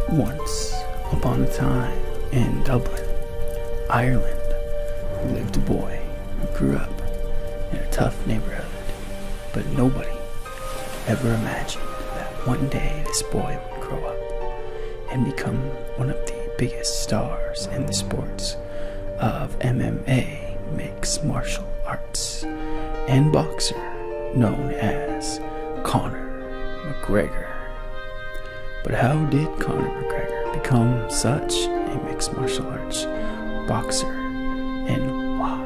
Once upon a time in Dublin, Ireland, lived a boy who grew up in a tough neighborhood, but nobody ever imagined that one day this boy would grow up and become one of the biggest stars in the sports of MMA, mixed martial arts, and boxer known as Conor McGregor. But how did Conor McGregor become such a mixed martial arts boxer, and why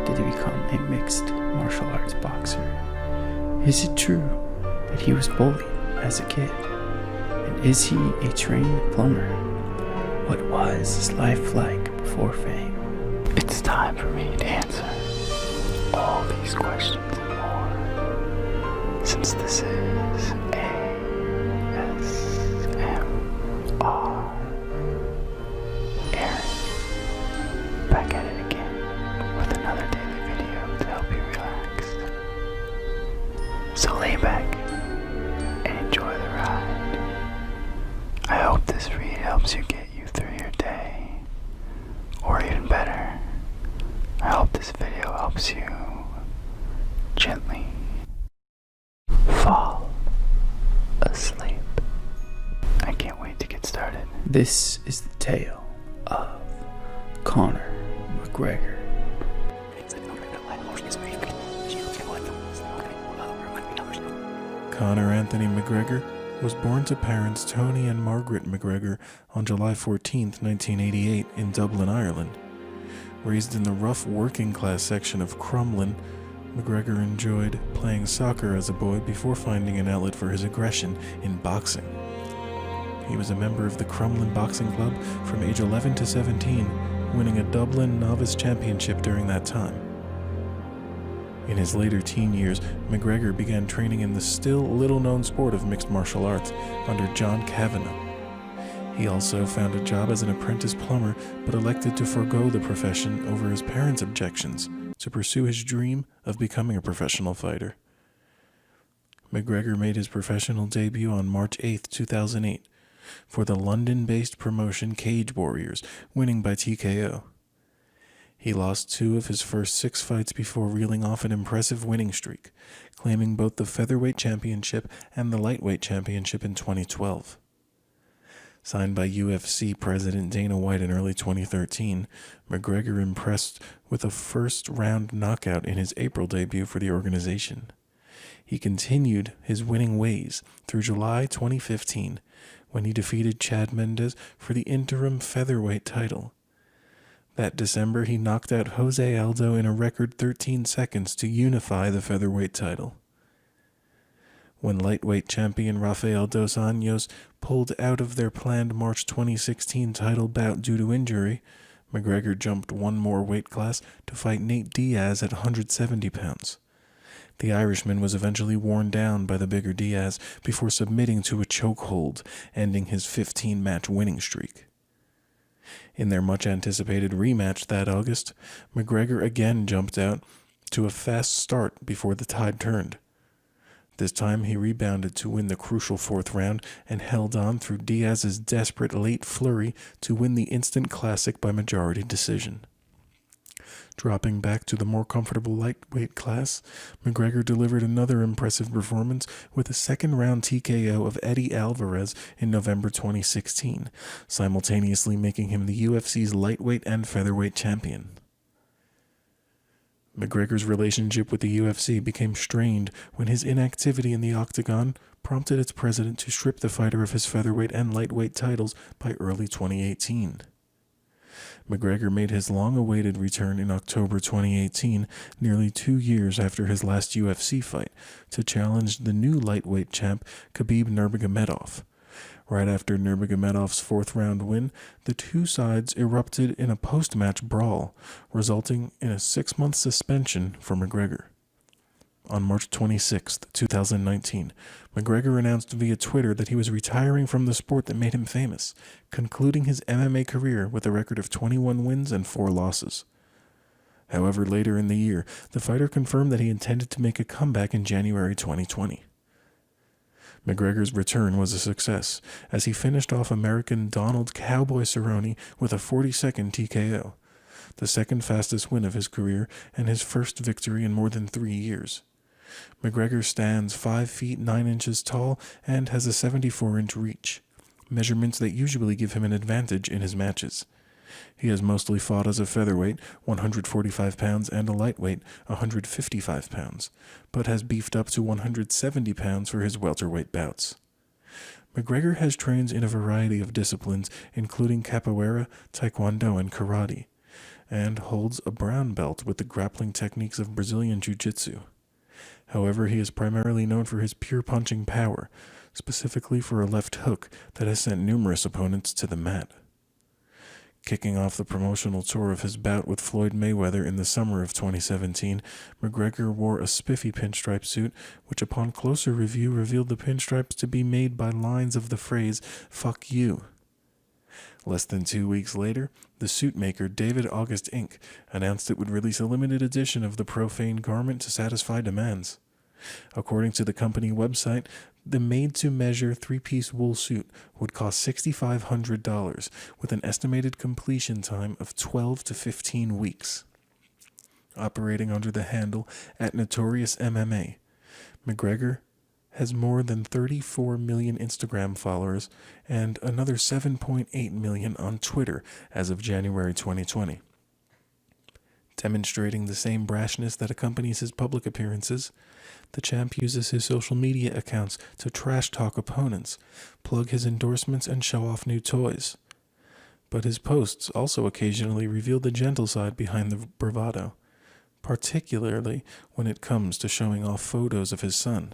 did he become a mixed martial arts boxer? Is it true that he was bullied as a kid? And is he a trained plumber? What was his life like before fame? It's time for me to answer all these questions and more, since this is Aaron, back at it again with another daily video to help you relax. So lay back and enjoy the ride. I hope this read helps you get you through your day, or even better, I hope this video helps you gently fall asleep. I can't wait to get started. This is the tale of Conor McGregor. Conor Anthony McGregor was born to parents Tony and Margaret McGregor on July 14, 1988 in Dublin, Ireland. Raised in the rough working-class section of Crumlin, McGregor enjoyed playing soccer as a boy before finding an outlet for his aggression in boxing. He was a member of the Crumlin Boxing Club from age 11 to 17, winning a Dublin Novice Championship during that time. In his later teen years, McGregor began training in the still little-known sport of mixed martial arts under John Kavanagh. He also found a job as an apprentice plumber, but elected to forego the profession over his parents' objections to pursue his dream of becoming a professional fighter. McGregor made his professional debut on March 8, 2008, for the London-based promotion Cage Warriors, winning by TKO. He lost 2 of his first 6 fights before reeling off an impressive winning streak, claiming both the featherweight championship and the lightweight championship in 2012. Signed by UFC President Dana White in early 2013, McGregor impressed with a first-round knockout in his April debut for the organization. He continued his winning ways through July 2015, when he defeated Chad Mendes for the interim featherweight title. That December, he knocked out Jose Aldo in a record 13 seconds to unify the featherweight title. When lightweight champion Rafael dos Anjos pulled out of their planned March 2016 title bout due to injury, McGregor jumped one more weight class to fight Nate Diaz at 170 pounds. The Irishman was eventually worn down by the bigger Diaz before submitting to a chokehold, ending his 15-match winning streak. In their much-anticipated rematch that August, McGregor again jumped out to a fast start before the tide turned. This time he rebounded to win the crucial 4th round and held on through Diaz's desperate late flurry to win the instant classic by majority decision. Dropping back to the more comfortable lightweight class, McGregor delivered another impressive performance with a second-round TKO of Eddie Alvarez in November 2016, simultaneously making him the UFC's lightweight and featherweight champion. McGregor's relationship with the UFC became strained when his inactivity in the Octagon prompted its president to strip the fighter of his featherweight and lightweight titles by early 2018. McGregor made his long-awaited return in October 2018, nearly 2 years after his last UFC fight, to challenge the new lightweight champ Khabib Nurmagomedov. Right after Nurmagomedov's 4th-round win, the two sides erupted in a post-match brawl, resulting in a 6-month suspension for McGregor. On March 26, 2019, McGregor announced via Twitter that he was retiring from the sport that made him famous, concluding his MMA career with a record of 21 wins and 4 losses. However, later in the year, the fighter confirmed that he intended to make a comeback in January 2020. McGregor's return was a success, as he finished off American Donald Cowboy Cerrone with a 40-second TKO, the second fastest win of his career and his first victory in more than 3 years. McGregor stands 5 feet 9 inches tall and has a 74-inch reach, measurements that usually give him an advantage in his matches. He has mostly fought as a featherweight, 145 pounds, and a lightweight, 155 pounds, but has beefed up to 170 pounds for his welterweight bouts. McGregor has trained in a variety of disciplines, including capoeira, taekwondo, and karate, and holds a brown belt with the grappling techniques of Brazilian jiu-jitsu. However, he is primarily known for his pure punching power, specifically for a left hook that has sent numerous opponents to the mat. Kicking off the promotional tour of his bout with Floyd Mayweather in the summer of 2017, McGregor wore a spiffy pinstripe suit, which upon closer review revealed the pinstripes to be made by lines of the phrase, "fuck you." Less than 2 weeks later, the suit maker David August Inc. announced it would release a limited edition of the profane garment to satisfy demands. According to the company website, the made-to-measure 3-piece wool suit would cost $6,500, with an estimated completion time of 12 to 15 weeks. Operating under the handle at Notorious MMA, McGregor has more than 34 million Instagram followers and another 7.8 million on Twitter as of January 2020. Demonstrating the same brashness that accompanies his public appearances, the champ uses his social media accounts to trash-talk opponents, plug his endorsements, and show off new toys. But his posts also occasionally reveal the gentle side behind the bravado, particularly when it comes to showing off photos of his son.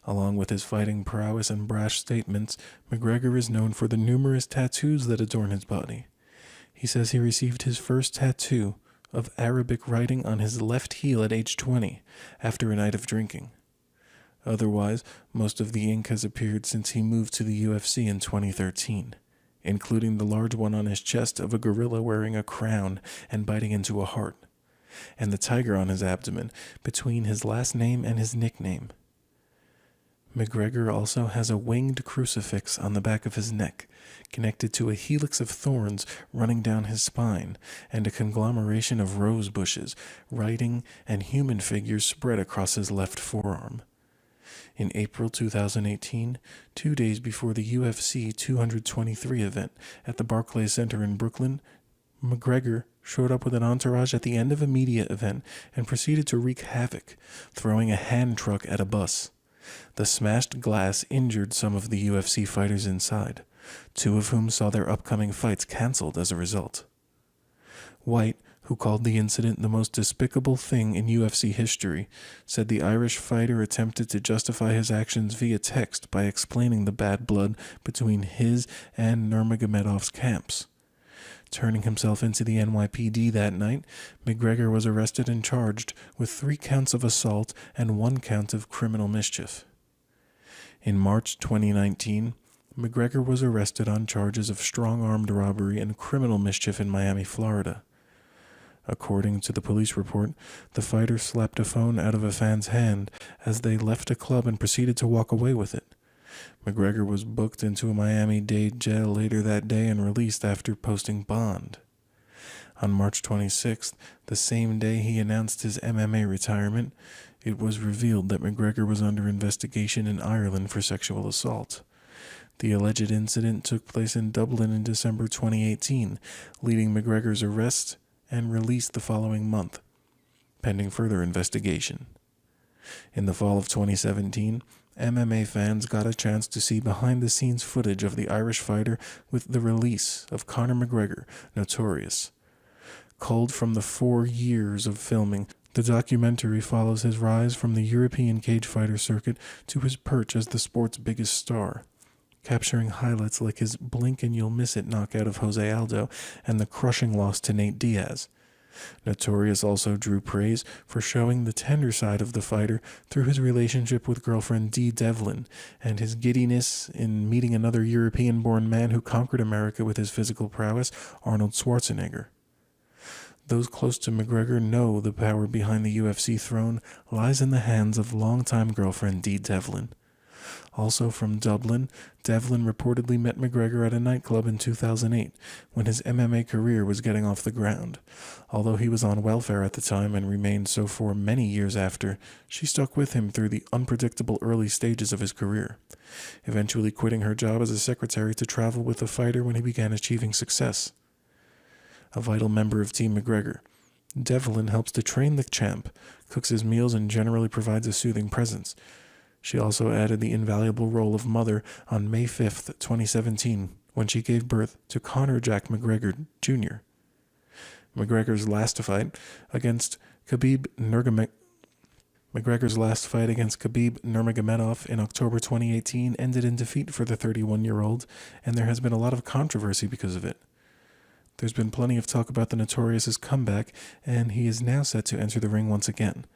Along with his fighting prowess and brash statements, McGregor is known for the numerous tattoos that adorn his body. He says he received his first tattoo of Arabic writing on his left heel at age 20, after a night of drinking. Otherwise, most of the ink has appeared since he moved to the UFC in 2013, including the large one on his chest of a gorilla wearing a crown and biting into a heart, and the tiger on his abdomen, between his last name and his nickname. McGregor also has a winged crucifix on the back of his neck, connected to a helix of thorns running down his spine, and a conglomeration of rose bushes, writing, and human figures spread across his left forearm. In April 2018, 2 days before the UFC 223 event at the Barclays Center in Brooklyn, McGregor showed up with an entourage at the end of a media event and proceeded to wreak havoc, throwing a hand truck at a bus. The smashed glass injured some of the UFC fighters inside, 2 of whom saw their upcoming fights canceled as a result. White, who called the incident the most despicable thing in UFC history, said the Irish fighter attempted to justify his actions via text by explaining the bad blood between his and Nurmagomedov's camps. Turning himself into the NYPD that night, McGregor was arrested and charged with 3 counts of assault and 1 count of criminal mischief. In March 2019, McGregor was arrested on charges of strong-armed robbery and criminal mischief in Miami, Florida. According to the police report, the fighter slapped a phone out of a fan's hand as they left a club and proceeded to walk away with it. McGregor was booked into a Miami-Dade jail later that day and released after posting bond. On March 26th, the same day he announced his MMA retirement, it was revealed that McGregor was under investigation in Ireland for sexual assault. The alleged incident took place in Dublin in December 2018, leading McGregor's arrest and release the following month, pending further investigation. In the fall of 2017, MMA fans got a chance to see behind-the-scenes footage of the Irish fighter with the release of Conor McGregor, Notorious. Culled from the 4 years of filming, the documentary follows his rise from the European cage fighter circuit to his perch as the sport's biggest star, capturing highlights like his blink-and-you'll-miss-it knockout of Jose Aldo and the crushing loss to Nate Diaz. Notorious also drew praise for showing the tender side of the fighter through his relationship with girlfriend Dee Devlin and his giddiness in meeting another European-born man who conquered America with his physical prowess, Arnold Schwarzenegger. Those close to McGregor know the power behind the UFC throne lies in the hands of longtime girlfriend Dee Devlin. Also from Dublin, Devlin reportedly met McGregor at a nightclub in 2008 when his MMA career was getting off the ground. Although he was on welfare at the time and remained so for many years after, she stuck with him through the unpredictable early stages of his career, eventually quitting her job as a secretary to travel with the fighter when he began achieving success. A vital member of Team McGregor, Devlin helps to train the champ, cooks his meals, and generally provides a soothing presence. She also added the invaluable role of mother on May 5th, 2017, when she gave birth to Conor Jack McGregor Jr. McGregor's last fight against Khabib Nurmagomedov in October 2018 ended in defeat for the 31-year-old, and there has been a lot of controversy because of it. There's been plenty of talk about the Notorious' comeback, and he is now set to enter the ring once again.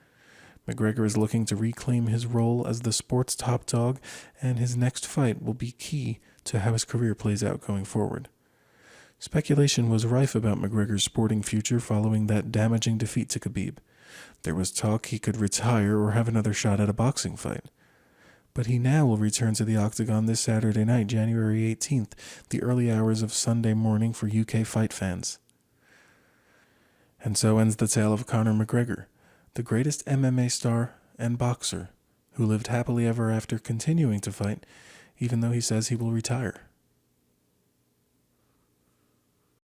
McGregor is looking to reclaim his role as the sport's top dog, and his next fight will be key to how his career plays out going forward. Speculation was rife about McGregor's sporting future following that damaging defeat to Khabib. There was talk he could retire or have another shot at a boxing fight. But he now will return to the Octagon this Saturday night, January 18th, the early hours of Sunday morning for UK fight fans. And so ends the tale of Conor McGregor, the greatest MMA star and boxer, who lived happily ever after continuing to fight, even though he says he will retire.